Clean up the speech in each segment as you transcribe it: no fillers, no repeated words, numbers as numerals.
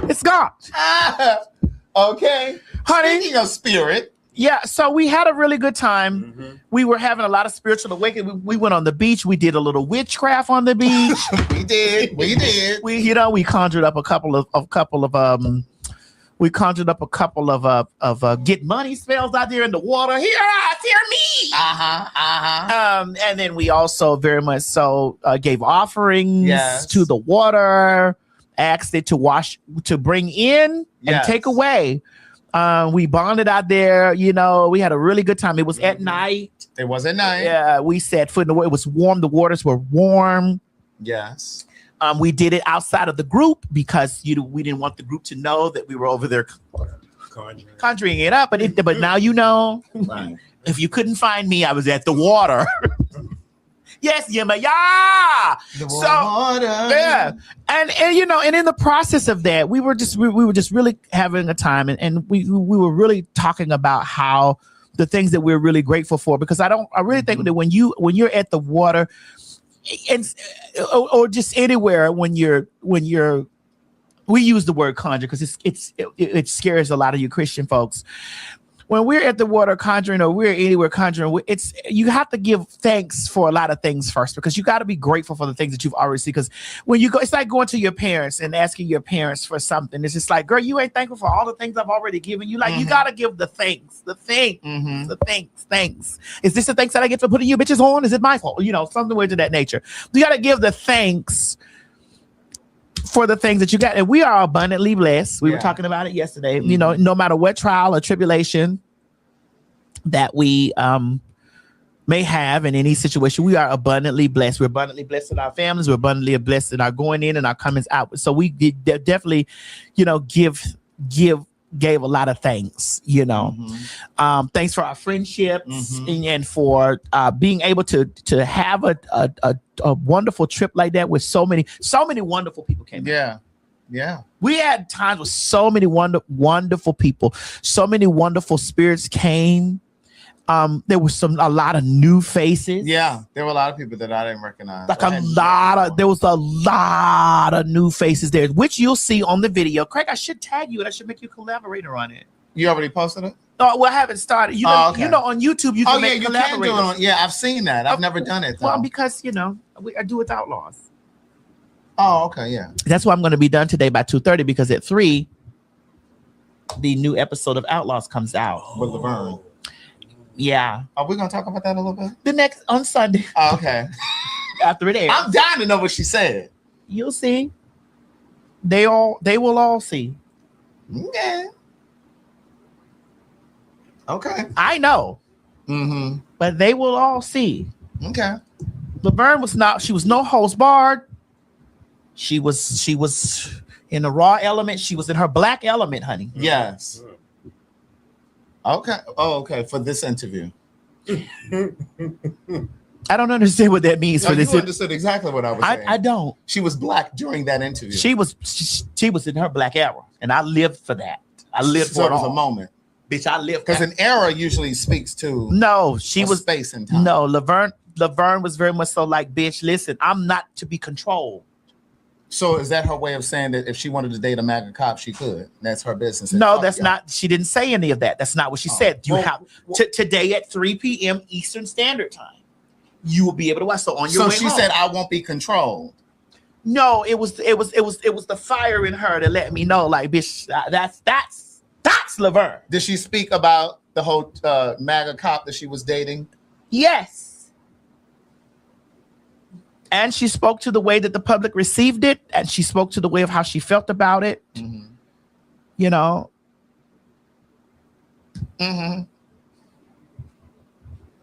It's gone. Okay. Honey. Speaking of spirit. Yeah, so we had a really good time. Mm-hmm. We were having a lot of spiritual awakening. We went on the beach. We did a little witchcraft on the beach. We did. We conjured up a couple of get money spells out there in the water. Hear me. And then we also very much so gave offerings to the water, asked it to bring in and take away. We bonded out there, we had a really good time. It was at night. It was at night. Yeah, we set foot in the water. It was warm. The waters were warm. Yes. We did it outside of the group because we didn't want the group to know that we were over there conjuring it up. But now you know. Right. If you couldn't find me, I was at the water. Yes, Yema, yeah. Water. Yeah, and in the process of that, we were just really having a time, and we were really talking about how the things that we're really grateful for. Because I really think that when you're at the water, and or just anywhere when you're we use the word conjure because it scares a lot of you Christian folks. When we're at the water conjuring or we're anywhere conjuring, you have to give thanks for a lot of things first because you got to be grateful for the things that you've already seen. Because when you go, it's like going to your parents and asking your parents for something. It's just like, girl, you ain't thankful for all the things I've already given you. Like you got to give the thanks, the thanks. Is this the thanks that I get for putting you bitches on? Is it my fault? Something weird to that nature. You got to give the thanks for the things that you got, and we are abundantly blessed. We were talking about it yesterday. No matter what trial or tribulation that we may have in any situation, we are abundantly blessed. We're abundantly blessed in our families. We're abundantly blessed in our going in and our comings out. So we definitely, gave a lot of thanks. Thanks for our friendships and for being able to have a wonderful trip like that with so many wonderful people came in. Yeah. We had times with so many wonderful people, so many wonderful spirits came. There was a lot of new faces. Yeah, there were a lot of people that I didn't recognize. There was a lot of new faces there, which you'll see on the video. Craig, I should tag you and I should make you a collaborator on it. You already posted it? Oh, well, I haven't started. On YouTube you can make collaborators. I've seen that. I've never done it though. Well, because I do with Outlaws. Oh, okay, yeah. That's why I'm going to be done today by 2:30 because at 3 the new episode of Outlaws comes out with Laverne. Yeah. Are we gonna talk about that a little bit? The next on Sunday. Oh, okay. After it airs. I'm dying to know what she said. You'll see. They will all see. Okay. I know. But they will all see. Okay. Laverne she was no host barred. She was in the raw element. She was in her black element, honey. Yes. Okay. Oh, okay. For this interview. I don't understand what that means for this. You understood exactly what I was saying. I don't. She was black during that interview. She was in her black era, and I lived for that. I lived for it. It was a moment. Bitch, I lived because an era usually speaks to she was space and time. No, Laverne was very much so like, bitch, listen, I'm not to be controlled. So is that her way of saying that if she wanted to date a MAGA cop, she could? That's her business. No, that's not. She didn't say any of that. That's not what she said. You have today at 3 p.m. Eastern Standard Time. You will be able to watch. So on your way she home, said, "I won't be controlled." No, it was the fire in her to let me know, like, bitch, that's Laverne. Did she speak about the whole MAGA cop that she was dating? Yes. And she spoke to the way that the public received it, and she spoke to the way of how she felt about it.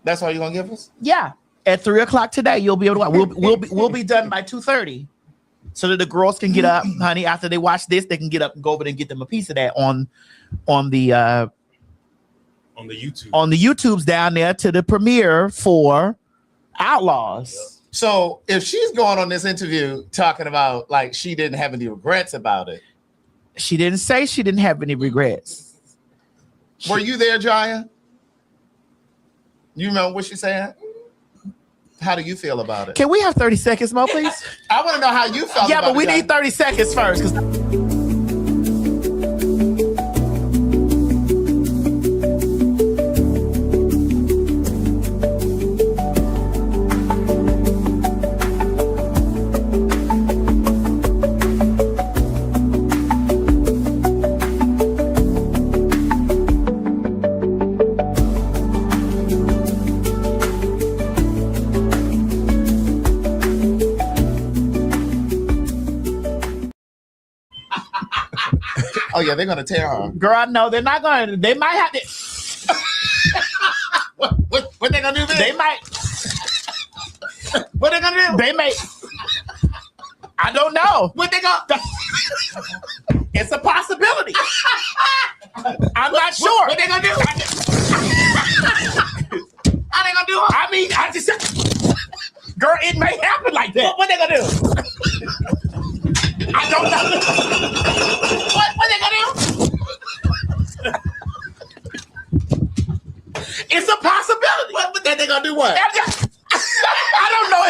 That's all you're gonna give us? Yeah. At 3:00 today, you'll be able to watch. We'll be done by 2:30, so that the girls can get up, honey. After they watch this, they can get up and go over there and get them a piece of that on the YouTube. On the YouTubes down there to the premiere for Outlaws. Yep. So if she's going on this interview talking about like she didn't have any regrets about it. She didn't say she didn't have any regrets. Were you there, Jaya? You remember what she said? How do you feel about it? Can we have 30 seconds more, please? I want to know how you felt. Yeah, but we need 30 seconds first. Oh yeah, they're gonna tear her. Girl, no, they're not gonna. They might have to. What they gonna do? They might. What they gonna do? They may. I don't know. What they gonna? It's a possibility. I'm not sure. What they gonna do? How they gonna do it? I mean, I just. Girl, it may happen like that. What they gonna do? I don't know. What they gonna do? It's a possibility. What they gonna do? What? I don't know.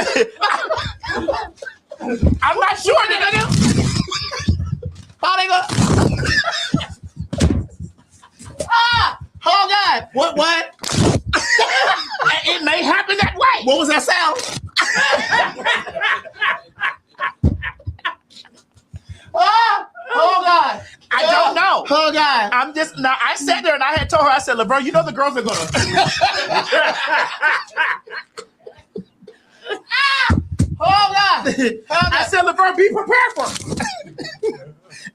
I'm not sure what they're gonna do. How they gonna? Oh God! What? It may happen that way. What was that sound? Oh God! I don't know. Oh God! I'm just now. I sat there and I had told her. I said, "Laverne, you know the girls are gonna." Oh God! I said, "Laverne, be prepared for it."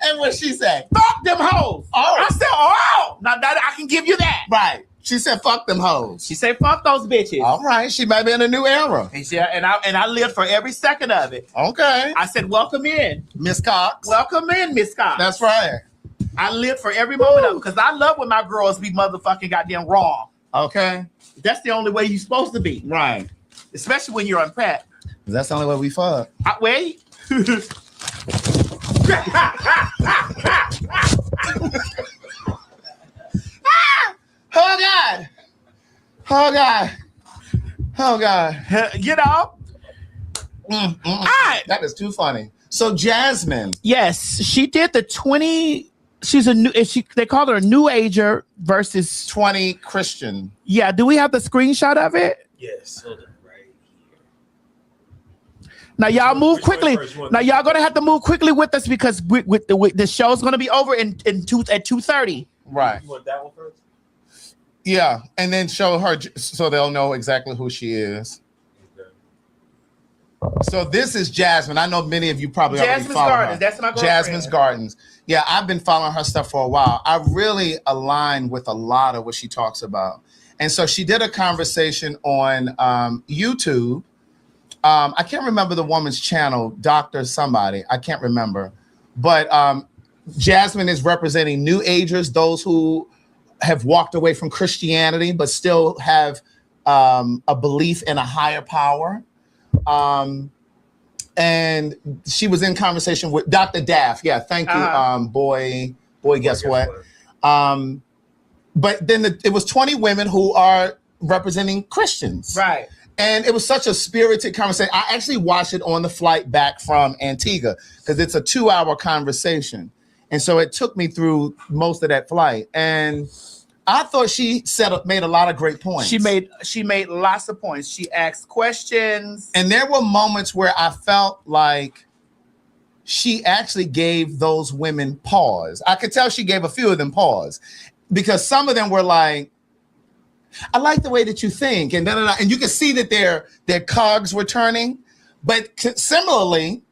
And what she said? Fuck them hoes. Oh. I said, "Oh, now that I can give you that." Right. She said, "Fuck them hoes." She said, "Fuck those bitches." All right. She might be in a new era. And I lived for every second of it. Okay. I said, "Welcome in, Miss Cox. welcome in, Miss Cox." That's right. I lived for every moment of it because I love when my girls be motherfucking goddamn wrong. Okay. That's the only way you're supposed to be, Right. especially when you're unpacked. That's the only way we fuck. Wait. Oh God. Oh God. Oh God. You know. All right. That is too funny. So Jasmine. Yes, she did the 20. She's a new. They call her a new ager versus 20 Christian. Yeah. Do we have the screenshot of it? Yes, hold on, right here. Now y'all move Which one quickly. first? One. Now y'all gonna have to move quickly with us because the show's gonna be over at 2:30. Right. You want that one first? Yeah. And then show her so they'll know exactly who she is. Okay. So this is Jasmine. I know many of you probably already Jasmine's follow Gardens. her. That's my girlfriend. Jasmine's Gardens. Yeah, I've been following her stuff for a while. I really align with a lot of what she talks about. And so she did a conversation on YouTube. I can't remember the woman's channel, Dr. Somebody. I can't remember. But Jasmine is representing new agers, those who have walked away from Christianity, but still have a belief in a higher power. And she was in conversation with Dr. Daff. Yeah, thank you, boy, guess what? But then it was 20 women who are representing Christians. Right. And it was such a spirited conversation. I actually watched it on the flight back from Antigua because it's a 2-hour conversation. And so it took me through most of that flight. And I thought she made a lot of great points. She made lots of points. She asked questions. And there were moments where I felt like she actually gave those women pause. I could tell she gave a few of them pause because some of them were like, I like the way that you think. And and you could see that their cogs were turning. But similarly,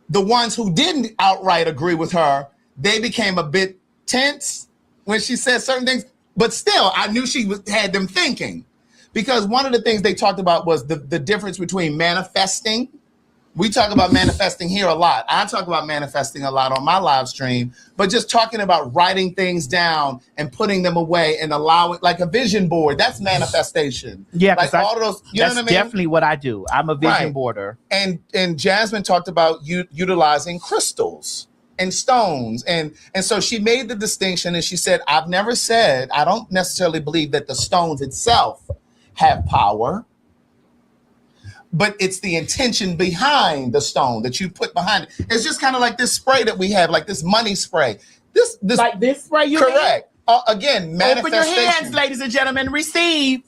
the ones who didn't outright agree with her, they became a bit tense when she said certain things. But still, I knew she had them thinking, because one of the things they talked about was the difference between manifesting. We talk about manifesting here a lot. I talk about manifesting a lot on my live stream, but just talking about writing things down and putting them away and allowing, like a vision board, that's manifestation. Yeah, like all of those, you know what I mean? That's definitely what I do. I'm a vision boarder. And Jasmine talked about utilizing crystals and stones. And so she made the distinction and she said, I don't necessarily believe that the stones itself have power, but it's the intention behind the stone that you put behind it. It's just kind of like this spray that we have, like this money spray. This like this spray, you correct. Again, manifestation. Open your hands, ladies and gentlemen, receive.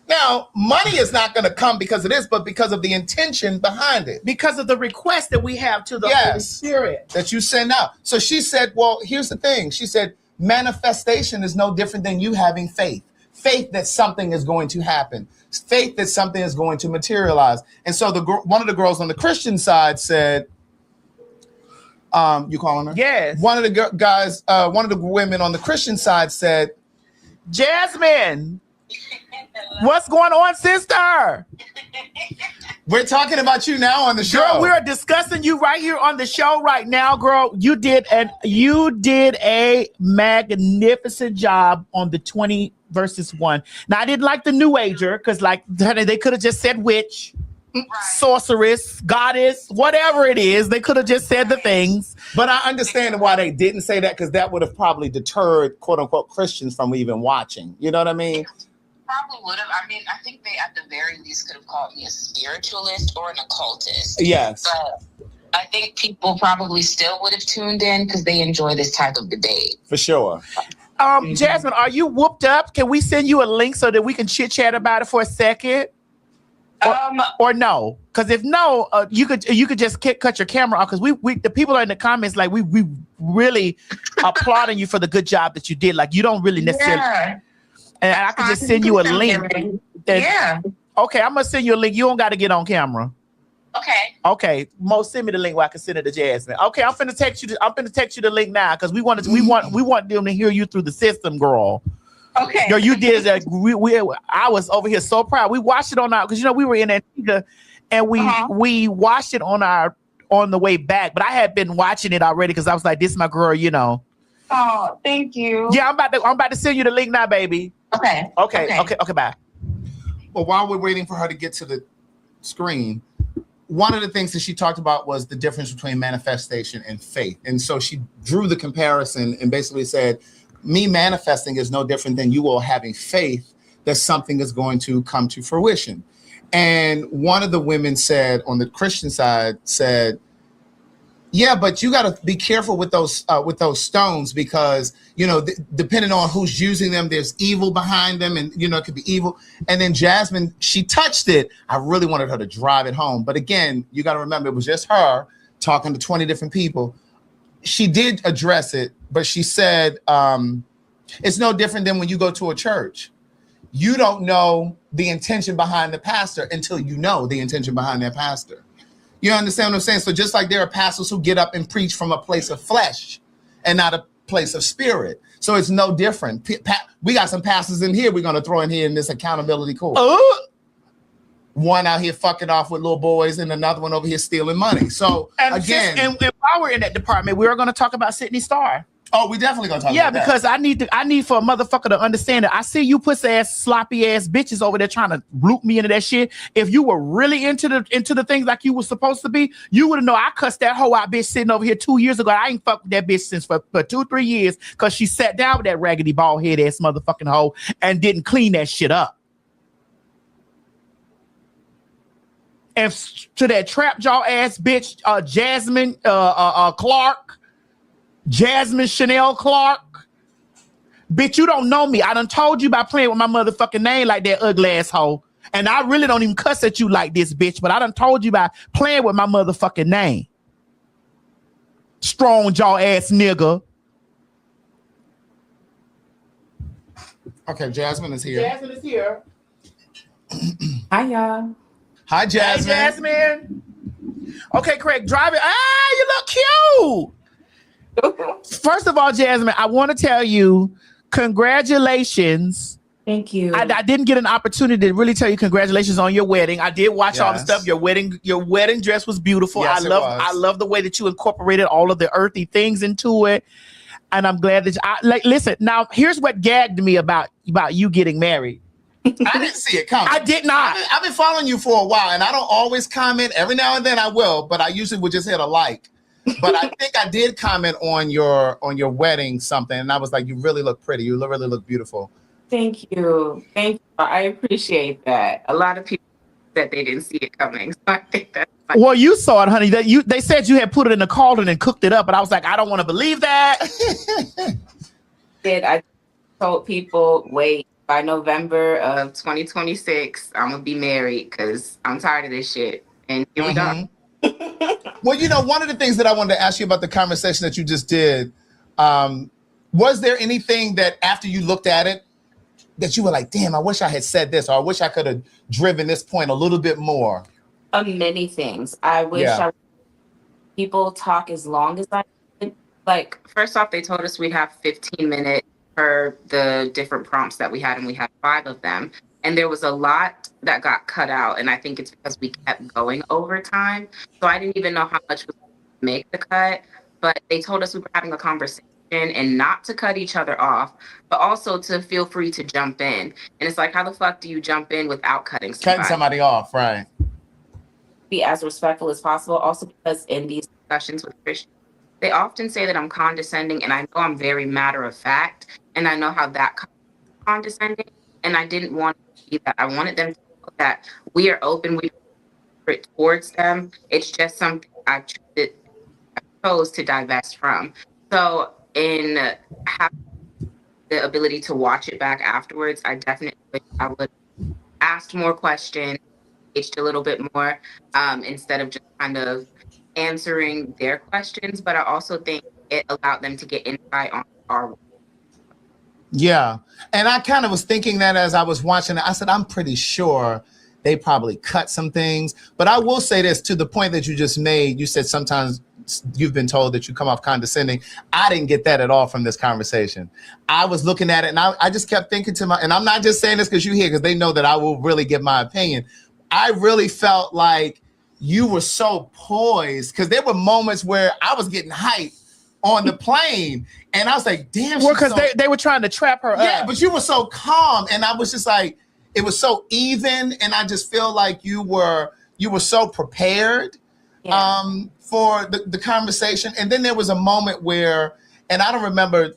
Now, money is not going to come because of this, but because of the intention behind it. Because of the request that we have to the Holy Spirit. That you send out. So she said, well, here's the thing. She said, manifestation is no different than you having faith. Faith that something is going to happen. Faith that something is going to materialize. And so one of the girls on the Christian side said, You calling her? Yes. One of the guys, one of the women on the Christian side said, Jasmine, what's going on, sister? we're talking about you now on the show. Girl, we are discussing you right here on the show right now, girl. You did a magnificent job on the 20 versus 1. Now, I didn't like the New Ager because, like, they could have just said witch, sorceress, goddess, whatever it is. They could have just said the things. But I understand why they didn't say that, because that would have probably deterred quote unquote Christians from even watching. You know what I mean? Probably would have. I mean, I think they at the very least could have called me a spiritualist or an occultist. Yes. But I think people probably still would have tuned in because they enjoy this type of debate. For sure. Jasmine, are you whooped up? Can we send you a link so that we can chit chat about it for a second? Or no? Because if no, you could just cut your camera off, because we the people are in the comments like we really applauding you for the good job that you did. Like, you don't really necessarily. Yeah. And I could just send you a link. Yeah. Okay, I'm gonna send you a link. You don't got to get on camera. Okay. Okay, Mo, send me the link where I can send it to Jasmine. Okay, I'm finna text you the link now, because we want them to hear you through the system, girl. Okay. Yo, you did that. I was over here so proud. We watched it on our, because we were in Antigua, and we watched it on the way back. But I had been watching it already because I was like, this is my girl, Oh, thank you. Yeah, I'm about to send you the link now, baby. Okay. Okay, bye. Well, while we're waiting for her to get to the screen, one of the things that she talked about was the difference between manifestation and faith. And so she drew the comparison and basically said, me manifesting is no different than you all having faith that something is going to come to fruition. And one of the women said, on the Christian side, said, yeah, but you got to be careful with those stones, because, depending on who's using them, there's evil behind them, and, it could be evil. And then Jasmine, she touched it. I really wanted her to drive it home. But again, you got to remember, it was just her talking to 20 different people. She did address it, but she said, it's no different than when you go to a church. You don't know the intention behind the pastor until you know the intention behind that pastor. You understand what I'm saying? So just like there are pastors who get up and preach from a place of flesh and not a place of spirit. So it's no different. We got some pastors in here we're going to throw in here in this accountability course. One out here fucking off with little boys and another one over here stealing money. So and while we're in that department, we are going to talk about Sydney Starr. Oh, we definitely gonna talk about that. Yeah, because I need for a motherfucker to understand that I see you pussy ass, sloppy ass bitches over there trying to loop me into that shit. If you were really into the things like you were supposed to be, you would have known I cussed that hoe out bitch sitting over here 2 years ago. I ain't fucked with that bitch since for 2-3 years, because she sat down with that raggedy bald head ass motherfucking hoe and didn't clean that shit up. And to that trap jaw ass bitch, Jasmine Clark. Jasmine Chanel Clark. Bitch, you don't know me. I done told you about playing with my motherfucking name like that ugly asshole. And I really don't even cuss at you like this, bitch. But I done told you about playing with my motherfucking name. Strong jaw ass nigga. Okay, Jasmine is here. Jasmine is here. Hi, y'all. Hi, Jasmine. Hey, Jasmine. Okay, Craig, drive it. You look cute. First of all, Jasmine, I want to tell you, congratulations. Thank you. I didn't get an opportunity to really tell you congratulations on your wedding. I did watch all the Yes. stuff. Your wedding dress was beautiful. Yes, I love the way that you incorporated all of the earthy things into it. And I'm glad that listen, now here's what gagged me about you getting married. I didn't see it coming. I did not. I've been following you for a while, and I don't always comment. Every now and then I will, but I usually would just hit a like. But I think I did comment on your wedding something, and I was like, you really look pretty. You really look beautiful. Thank you. I appreciate that. A lot of people said they didn't see it coming. So I think that's fine. Well, you saw it, honey. They said you had put it in the cauldron and cooked it up, but I was like, I don't want to believe that. I told people, wait, by November of 2026, I'm going to be married because I'm tired of this shit. And here we go. Well, one of the things that I wanted to ask you about the conversation that you just did, was there anything that after you looked at it that you were like, damn, I wish I had said this, or I wish I could have driven this point a little bit more? Many things. I wish Yeah. people talk as long as I did. Like, first off, they told us we'd have 15 minutes per the different prompts that we had, and we had 5 of them. And there was a lot that got cut out, and I think it's because we kept going over time. So I didn't even know how much was going to make the cut, but they told us we were having a conversation and not to cut each other off, but also to feel free to jump in. And it's like, how the fuck do you jump in without cutting somebody off, right? Be as respectful as possible. Also, because in these discussions with Christians, they often say that I'm condescending, and I know I'm very matter of fact, and I know how that condescending, and I didn't want to be that. I wanted them to know that we are open, we are towards them. It's just something I chose to divest from. So in having the ability to watch it back afterwards, I definitely wish I would have asked more questions, engaged a little bit more, instead of just kind of answering their questions. But I also think it allowed them to get insight on our work. Yeah. And I kind of was thinking that as I was watching it, I said, I'm pretty sure they probably cut some things. But I will say this, to the point that you just made. You said sometimes you've been told that you come off condescending. I didn't get that at all from this conversation. I was looking at it, and I just kept thinking and I'm not just saying this because you're here, because they know that I will really give my opinion. I really felt like you were so poised, because there were moments where I was getting hyped on the plane, and I was like, damn. Well, because they were trying to trap her up. But you were so calm, and I was just like, it was so even, and I just feel like you were so prepared. Yeah. For the conversation. And then there was a moment where, and I don't remember,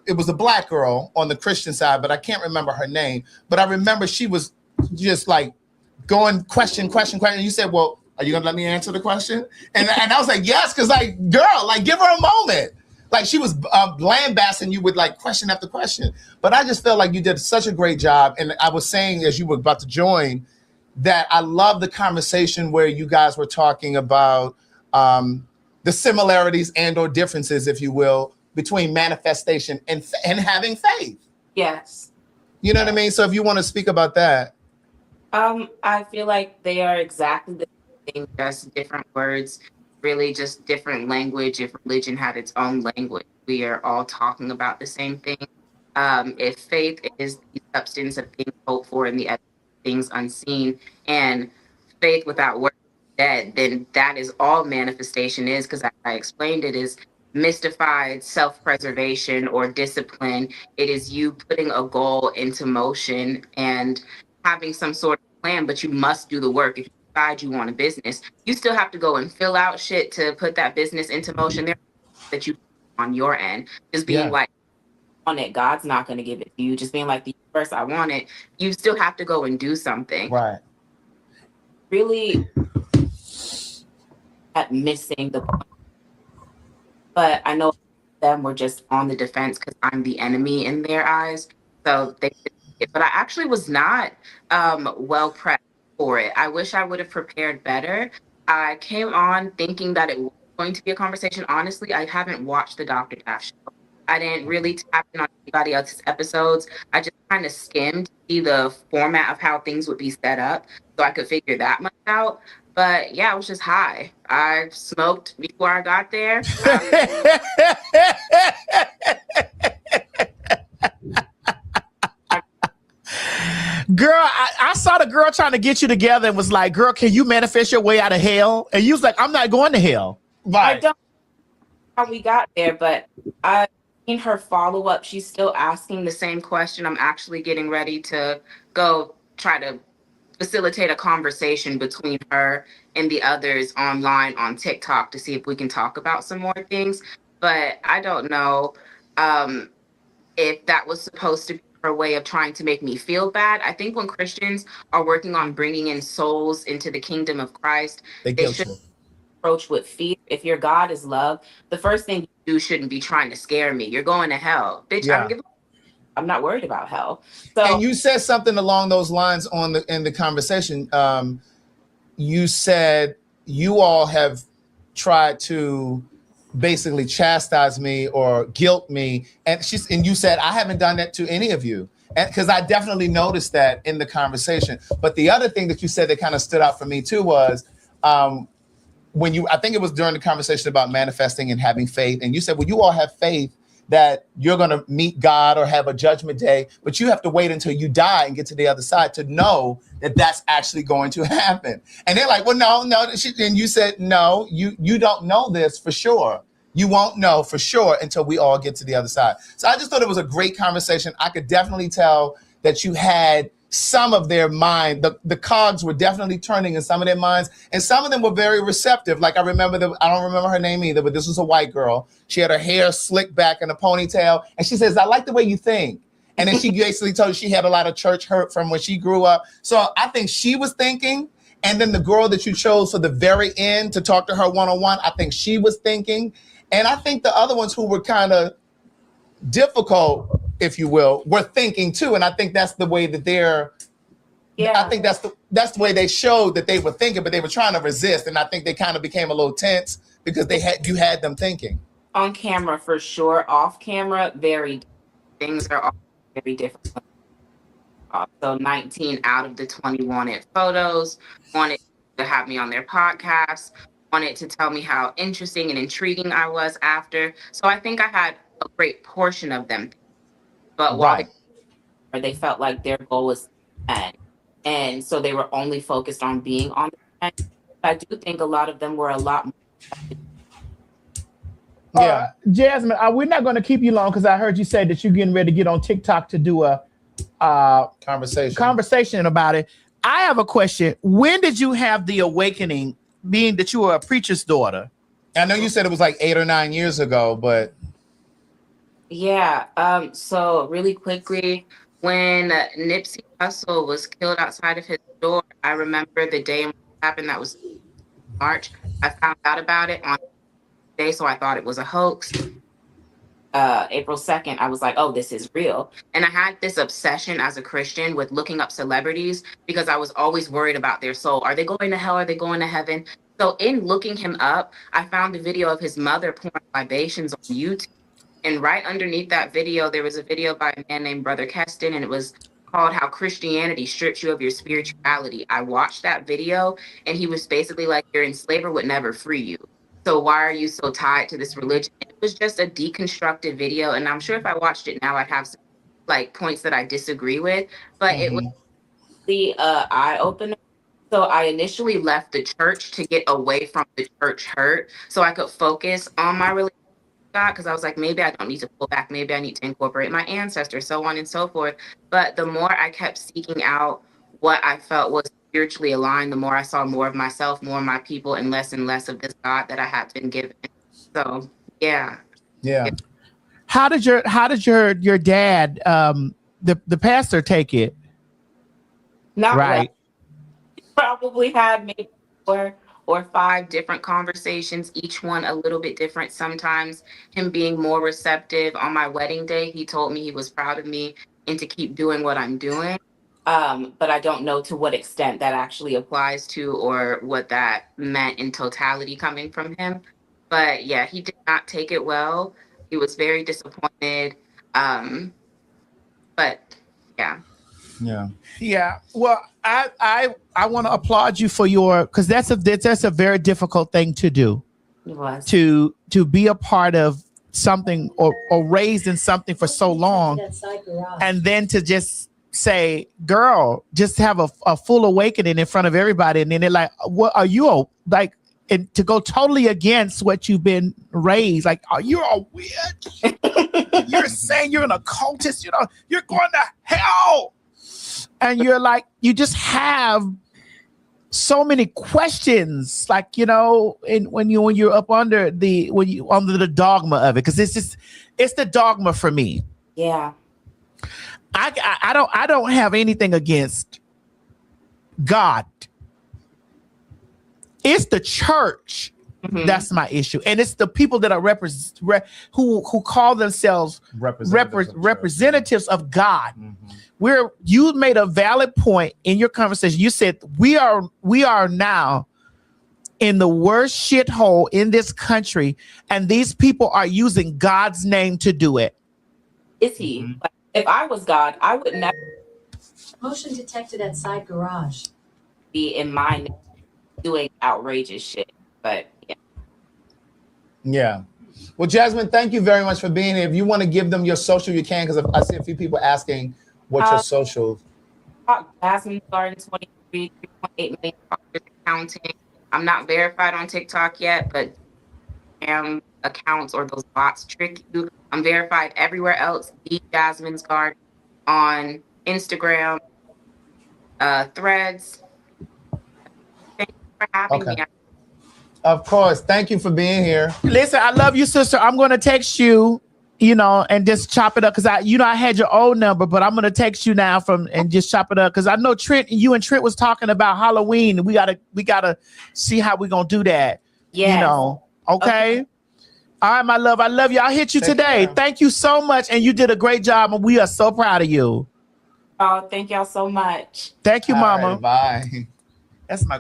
it was a black girl on the Christian side, but I can't remember her name. But I remember she was just like going question. And you said, well, are you gonna let me answer the question? And I was like, yes, because like, girl, like, give her a moment. Like, she was lambasting you with like question after question. But I just felt like you did such a great job. And I was saying, as you were about to join, that I love the conversation where you guys were talking about the similarities and or differences, if you will, between manifestation and having faith. Yes. You know what I mean? So if you want to speak about that. I feel like they are exactly the same, just different words, really just different language. If religion had its own language, we are all talking about the same thing. If faith is the substance of things hoped for and the evidence of things unseen, and faith without works dead, then that is all manifestation is, because I explained it is mystified self-preservation or discipline. It is you putting a goal into motion and having some sort of plan, but you must do the work. If you decide you want a business, you still have to go and fill out shit to put that business into motion there that you on your end. Just being like, on it, God's not going to give it to you. Just being like, the universe, I want it. You still have to go and do something. Right. Really at missing the point. But I know them were just on the defense because I'm the enemy in their eyes. So they did it. But I actually was not well prepped for it. I wish I would have prepared better. I came on thinking that it was going to be a conversation. Honestly, I haven't watched the Dr. Dash show. I didn't really tap in on anybody else's episodes. I just kind of skimmed to see the format of how things would be set up so I could figure that much out. But yeah, I was just high. I smoked before I got there. Girl, I saw the girl trying to get you together and was like, girl, can you manifest your way out of hell? And you was like, I'm not going to hell. Right. I don't know how we got there, but I seen her follow-up. She's still asking the same question. I'm actually getting ready to go try to facilitate a conversation between her and the others online on TikTok to see if we can talk about some more things. But I don't know if that was supposed to be her way of trying to make me feel bad. I think when Christians are working on bringing in souls into the kingdom of Christ, they should approach with fear. If your God is love, the first thing you do shouldn't be trying to scare me. You're going to hell. Bitch, yeah. I'm not worried about hell. So, and you said something along those lines in the conversation. You said you all have tried to basically chastise me or guilt me, and you said I haven't done that to any of you, and because I definitely noticed that in the conversation. But the other thing that you said that kind of stood out for me too was I think it was during the conversation about manifesting and having faith, and you said, well, you all have faith that you're going to meet God or have a judgment day, but you have to wait until you die and get to the other side to know that that's actually going to happen. And they're like, well, no. And you said, no, you don't know this for sure. You won't know for sure until we all get to the other side. So I just thought it was a great conversation. I could definitely tell that you had some of their mind, the cogs were definitely turning in some of their minds, and some of them were very receptive. Like I don't remember her name either, but this was a white girl. She had her hair slicked back in a ponytail, and she says, I like the way you think. And then she basically told you she had a lot of church hurt from when she grew up. So I think she was thinking, and then the girl that you chose for the very end to talk to her one-on-one, I think she was thinking. And I think the other ones who were kind of difficult, if you will, were thinking too. And I think that's the way that I think that's the way they showed that they were thinking, but they were trying to resist. And I think they kind of became a little tense because you had them thinking. On camera, for sure. Off camera, things are all very different. So 19 out of the 20 wanted photos, wanted to have me on their podcast, wanted to tell me how interesting and intriguing I was after. So I think I had a great portion of them. But while they felt like their goal was to end. And so they were only focused on being on the end. I do think a lot of them were a lot more. Yeah. Jasmine, we're not going to keep you long because I heard you say that you're getting ready to get on TikTok to do a conversation about it. I have a question. When did you have the awakening, being that you were a preacher's daughter? I know you said it was like 8 or 9 years ago, but... Yeah. So really quickly, when Nipsey Hussle was killed outside of his door, I remember the day it happened. That was March. I found out about it on day, so I thought it was a hoax. April 2nd, I was like, oh, this is real. And I had this obsession as a Christian with looking up celebrities because I was always worried about their soul. Are they going to hell? Are they going to heaven? So in looking him up, I found a video of his mother pouring libations on YouTube. And right underneath that video, there was a video by a man named Brother Keston, and it was called How Christianity Strips You of Your Spirituality. I watched that video, and he was basically like, your enslaver would never free you. So why are you so tied to this religion? It was just a deconstructed video. And I'm sure if I watched it now, I'd have some like points that I disagree with, but it was the eye opener. So I initially left the church to get away from the church hurt so I could focus on my relationship with God, because I was like, maybe I don't need to pull back. Maybe I need to incorporate my ancestors, so on and so forth. But the more I kept seeking out what I felt was spiritually aligned, the more I saw more of myself, more of my people, and less of this God that I had been given. So yeah. How did your dad, the pastor, take it? Not right. Probably had maybe 4 or 5 different conversations, each one a little bit different. Sometimes him being more receptive. On my wedding day, he told me he was proud of me and to keep doing what I'm doing. But I don't know to what extent that actually applies to or what that meant in totality coming from him. But yeah, he did not take it well. He was very disappointed. But yeah. Yeah. Well, I want to applaud you for because that's a very difficult thing to do. It was. To be a part of something or raised in something for so long, and then to just say, girl, just have a full awakening in front of everybody, and then they're like, what are you like? And to go totally against what you've been raised, like, oh, you're a witch. You're saying you're an occultist, you're going to hell. And you're like, you just have so many questions, like, and when you're up under the dogma of it, because it's the dogma for me. Yeah. I don't have anything against God. It's the church that's my issue, and it's the people that are who call themselves representatives of God. Where you made a valid point in your conversation. You said we are now in the worst shithole in this country, and these people are using God's name to do it. Is he? Like, if I was God, I would never. Motion detected at side garage. Be in my name doing outrageous shit. But yeah. Yeah. Well, Jasmine, thank you very much for being here. If you want to give them your social, you can, because I see a few people asking what your socials. Jasmine Garden 23, 3.8 million followers counting. I'm not verified on TikTok yet, but accounts or those bots trick you. I'm verified everywhere else. The Jasmine's Garden on Instagram, Threads. Thank you for having me. Of course. Thank you for being here. Listen, I love you, sister. I'm gonna text you, and just chop it up because I had your old number, but I'm gonna text you now and just chop it up because I know Trent, you and Trent was talking about Halloween. We gotta see how we gonna do that. Yeah. Okay. All right, my love. I love you. I'll hit you today. Thank you so much, and you did a great job, and we are so proud of you. Oh, thank y'all so much. Thank you, Mama. Right, bye. That's my